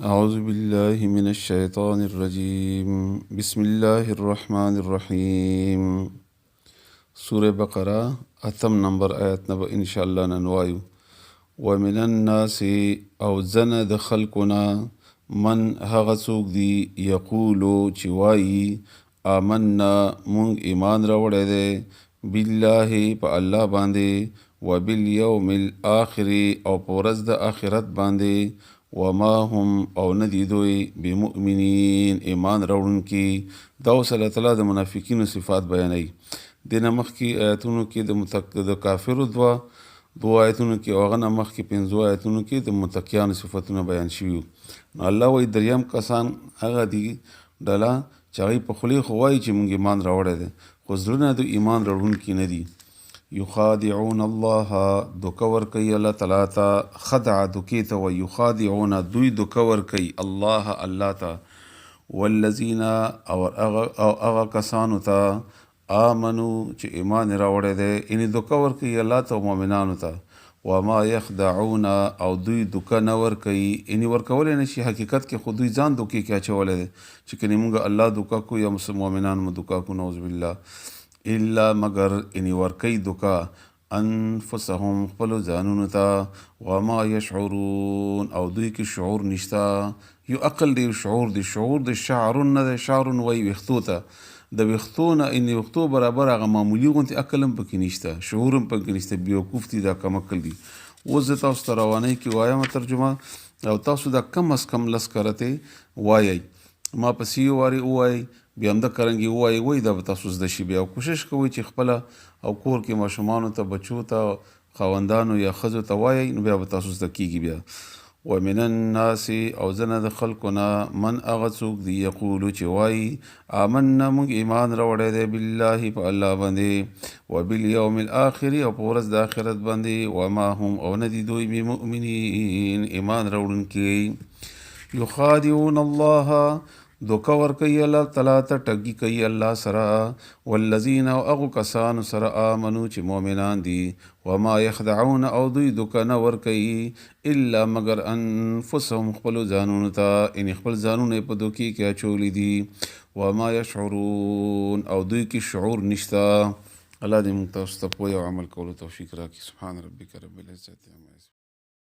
أعوذ بالله من الشيطان الرجيم بسم الله الرحمن الرحيم سورة بقرة اتم نمبر آیت نبا انشاءاللہ ننوایو ومن الناس او زند خلقنا من هغه څوک دی یقولو چې وایي آمنا مونږ ایمان راوړی دی بالله په الله باندې وبالیوم الآخر او په ورځ د آخرت باندې وما هم او ندی دوی بمؤمنین ایمان راوړونکي دا اوس الله تعالی د منافقینو صفات بیانوي دینه مخکې آیتونو کې د کافرو دوه آیتونو کې او هغه نه مخکې پنځو آیتونو کې د متقیانو صفتونه بیان شوي نو الله وایي دریم کسان هغه دي ډله چې هغوی په خولې خو وایي چې موږ ایمان راوړی دی خو زړونه د ایمان راوړونکي نه دي یخادعون الله دوکه ورکوي الله تعالی ته خدع دوکې ته وایي یخادعون دوی دوکه ورکوي الله ته والذین او هغه کسانو ته آمنو چې ایمان راوړی دی یعنې دوکه ورکوي الله ته او مؤمنانو ته وما یخدعون او دوی دوکه نه ورکوي یعنې ورکولی نه شي حقیقت کې خو دوی ځان دوکې کې اچولی دی چې کنې موږ الله دوکه کو یا مؤمنان مو دوکه کو نعوذ بالله الا مگر یعنې ورکوي دوکه انفسهم خپلو ځانونو ته وما یشعرون او دوی کې شعور نشته یو عقل دی شعور د شعرون نه دی شعرون وایي ویښتو ته د ویښتو نه یعنې ویښتو برابر هغه معمولي غوندې عقل هم پکې نشته شعور هم پکې نشته بیوقوف دي دا کم عقل دي اوس زه تاسو ته روانۍ کې وایم ترجمه او تاسو دا کم از کم لس کرتې وایئ ما پسې یو وارې ووایئ بیا همده کرنګې ووایئ دا به تاسو زده شي بیا کوشش کوئ چې خپله او کور کې ماشومانو ته بچو ته خاوندانو یا ښځو ته وایئ نو بیا به تاسو زده کېږي بیا ومن الناس او زنه د خلقنا من هغه څوک دی یقولو چې وایي آمنا موږ ایمان راوړی دی بالله په الله باندې وبالیوم الآخر او په ورځ د آخرت باندې وما هم او نه دي دوی بمؤمنین ایمان راوړونکي یخادعون الله دوکه ورکوي الله تعالی ته ټګي کوي الله سره والذین او هغو کسانو سره آمنو چې مؤمنان دي وما یخدعون او دوی دوکه نه ورکوي الا مگر انفسهم خپلو ځانونو ته یعنې خپل ځانونه یې په دوکې کې اچولی دي وما یشعرون او دوی کې شعور نشته الله دې موږ تاسو ته پوهې او عمل کولو توفیق راکړي سبحان ربک رب العزة عما یصفون